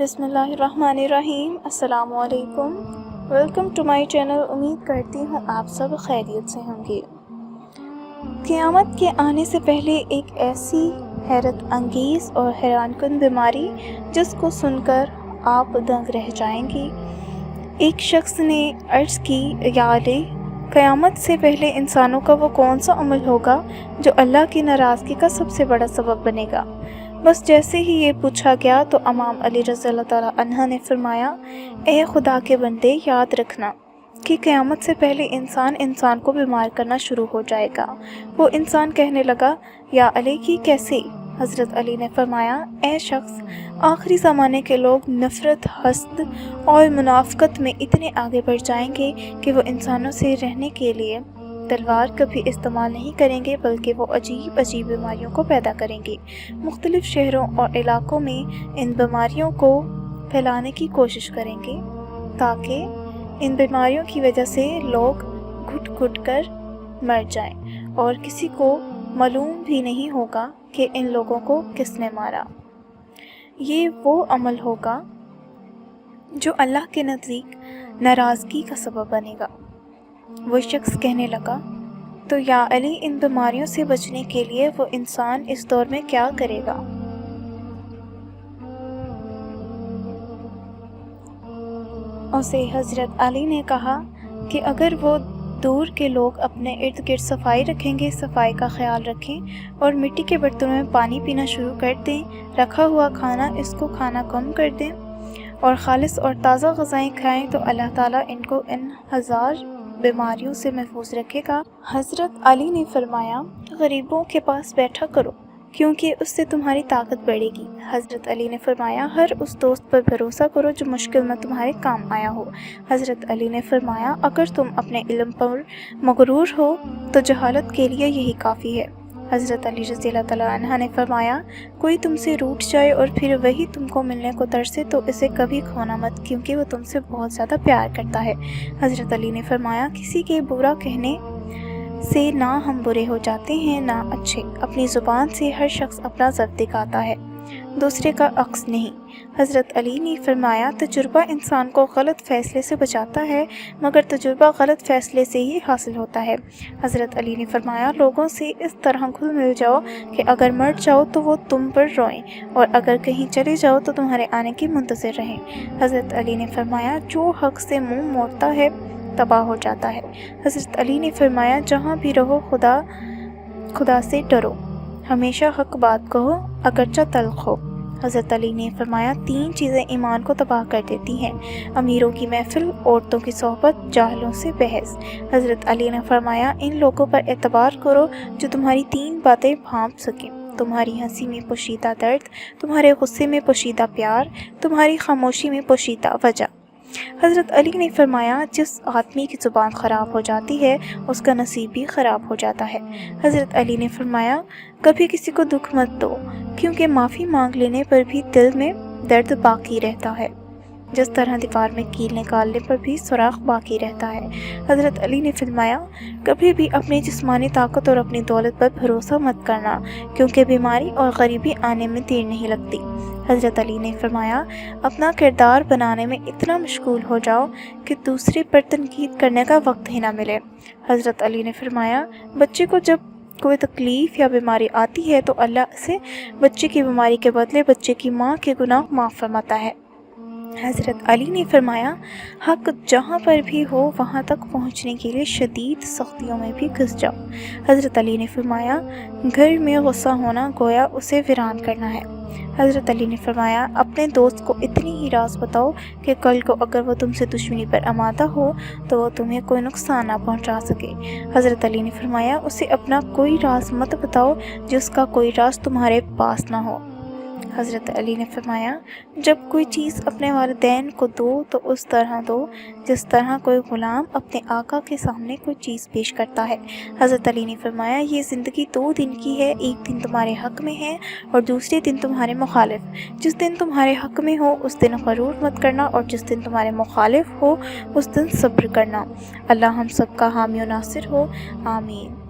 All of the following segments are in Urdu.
بسم اللہ الرحمن الرحیم۔ السلام علیکم، ویلکم ٹو مائی چینل۔ امید کرتی ہوں آپ سب خیریت سے ہوں گے۔ قیامت کے آنے سے پہلے ایک ایسی حیرت انگیز اور حیران کن بیماری جس کو سن کر آپ دنگ رہ جائیں گے۔ ایک شخص نے عرض کی، یا علی، قیامت سے پہلے انسانوں کا وہ کون سا عمل ہوگا جو اللہ کی ناراضگی کا سب سے بڑا سبب بنے گا؟ بس جیسے ہی یہ پوچھا گیا تو امام علی رضی اللہ تعالیٰ عنہ نے فرمایا، اے خدا کے بندے، یاد رکھنا کہ قیامت سے پہلے انسان کو بیمار کرنا شروع ہو جائے گا۔ وہ انسان کہنے لگا، یا علی کی کیسے؟ حضرت علی نے فرمایا، اے شخص، آخری زمانے کے لوگ نفرت، حسد اور منافقت میں اتنے آگے بڑھ جائیں گے کہ وہ انسانوں سے رہنے کے لیے تلوار کبھی استعمال نہیں کریں گے، بلکہ وہ عجیب بیماریوں کو پیدا کریں گے۔ مختلف شہروں اور علاقوں میں ان بیماریوں کو پھیلانے کی کوشش کریں گے تاکہ ان بیماریوں کی وجہ سے لوگ گھٹ گھٹ کر مر جائیں اور کسی کو معلوم بھی نہیں ہوگا کہ ان لوگوں کو کس نے مارا۔ یہ وہ عمل ہوگا جو اللہ کے نزدیک ناراضگی کا سبب بنے گا۔ وہ شخص کہنے لگا، تو یا علی، ان بیماریوں سے بچنے کے لیے وہ انسان اس دور میں کیا کرے گا؟ اسے حضرت علی نے کہا کہ اگر وہ دور کے لوگ اپنے ارد گرد صفائی رکھیں گے، صفائی کا خیال رکھیں اور مٹی کے برتنوں میں پانی پینا شروع کر دیں، رکھا ہوا کھانا اس کو کھانا کم کر دیں اور خالص اور تازہ غذائیں کھائیں، تو اللہ تعالیٰ ان کو ان ہزار بیماریوں سے محفوظ رکھے گا۔ حضرت علی نے فرمایا، غریبوں کے پاس بیٹھا کرو کیونکہ اس سے تمہاری طاقت بڑھے گی۔ حضرت علی نے فرمایا، ہر اس دوست پر بھروسہ کرو جو مشکل میں تمہارے کام آیا ہو۔ حضرت علی نے فرمایا، اگر تم اپنے علم پر مغرور ہو تو جہالت کے لیے یہی کافی ہے۔ حضرت علی رضی اللہ تعالیٰ عنہ نے فرمایا، کوئی تم سے روٹھ جائے اور پھر وہی تم کو ملنے کو ترسے تو اسے کبھی کھونا مت، کیونکہ وہ تم سے بہت زیادہ پیار کرتا ہے۔ حضرت علی نے فرمایا، کسی کے برا کہنے سے نہ ہم برے ہو جاتے ہیں نہ اچھے، اپنی زبان سے ہر شخص اپنا ضد دکھاتا ہے، دوسرے کا عکس نہیں۔ حضرت علی نے فرمایا، تجربہ انسان کو غلط فیصلے سے بچاتا ہے، مگر تجربہ غلط فیصلے سے ہی حاصل ہوتا ہے۔ حضرت علی نے فرمایا، لوگوں سے اس طرح گھل مل جاؤ کہ اگر مر جاؤ تو وہ تم پر روئیں اور اگر کہیں چلے جاؤ تو تمہارے آنے کی منتظر رہیں۔ حضرت علی نے فرمایا، جو حق سے منہ موڑتا ہے تباہ ہو جاتا ہے۔ حضرت علی نے فرمایا، جہاں بھی رہو خدا سے ڈرو، ہمیشہ حق بات کہو اگرچہ تلخ ہو۔ حضرت علی نے فرمایا، 3 چیزیں ایمان کو تباہ کر دیتی ہیں: امیروں کی محفل، عورتوں کی صحبت، جاہلوں سے بحث۔ حضرت علی نے فرمایا، ان لوگوں پر اعتبار کرو جو تمہاری 3 باتیں بھانپ سکیں: تمہاری ہنسی میں پوشیدہ درد، تمہارے غصے میں پوشیدہ پیار، تمہاری خاموشی میں پوشیدہ وجہ۔ حضرت علی نے فرمایا، جس آدمی کی زبان خراب ہو جاتی ہے اس کا نصیب بھی خراب ہو جاتا ہے۔ حضرت علی نے فرمایا، کبھی کسی کو دکھ مت دو کیونکہ معافی مانگ لینے پر بھی دل میں درد باقی رہتا ہے، جس طرح دیوار میں کیل نکالنے پر بھی سوراخ باقی رہتا ہے۔ حضرت علی نے فرمایا، کبھی بھی اپنی جسمانی طاقت اور اپنی دولت پر بھروسہ مت کرنا کیونکہ بیماری اور غریبی آنے میں دیر نہیں لگتی۔ حضرت علی نے فرمایا، اپنا کردار بنانے میں اتنا مشغول ہو جاؤ کہ دوسرے پر تنقید کرنے کا وقت ہی نہ ملے۔ حضرت علی نے فرمایا، بچے کو جب کوئی تکلیف یا بیماری آتی ہے تو اللہ اسے بچے کی بیماری کے بدلے بچے کی ماں کے گناہ معاف فرماتا ہے۔ حضرت علی نے فرمایا، حق جہاں پر بھی ہو وہاں تک پہنچنے کے لیے شدید سختیوں میں بھی گھس جاؤ۔ حضرت علی نے فرمایا، گھر میں غصہ ہونا گویا اسے ویران کرنا ہے۔ حضرت علی نے فرمایا، اپنے دوست کو اتنی ہی راز بتاؤ کہ کل کو اگر وہ تم سے دشمنی پر آمادہ ہو تو وہ تمہیں کوئی نقصان نہ پہنچا سکے۔ حضرت علی نے فرمایا، اسے اپنا کوئی راز مت بتاؤ جس کا کوئی راز تمہارے پاس نہ ہو۔ حضرت علی نے فرمایا، جب کوئی چیز اپنے والدین کو دو تو اس طرح دو جس طرح کوئی غلام اپنے آقا کے سامنے کوئی چیز پیش کرتا ہے۔ حضرت علی نے فرمایا، یہ زندگی 2 دن کی ہے، ایک دن تمہارے حق میں ہے اور دوسرے دن تمہارے مخالف۔ جس دن تمہارے حق میں ہو اس دن غرور مت کرنا اور جس دن تمہارے مخالف ہو اس دن صبر کرنا۔ اللہ ہم سب کا حامی و ناصر ہو، آمین۔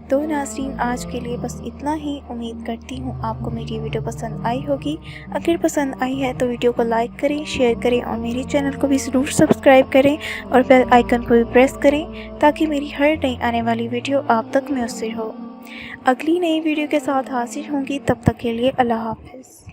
تو ناظرین آج کے لیے بس اتنا ہی. امید کرتی ہوں آپ کو میری ویڈیو پسند آئی ہوگی. اگر پسند آئی ہے تو ویڈیو کو لائک کریں، شیئر کریں اور میرے چینل کو بھی ضرور سبسکرائب کریں اور بیل آئیکن کو بھی پریس کریں تاکہ میری ہر نئی آنے والی ویڈیو آپ تک میسر ہو. اگلی نئی ویڈیو کے ساتھ حاضر ہوں گی، تب تک کے لیے اللہ حافظ.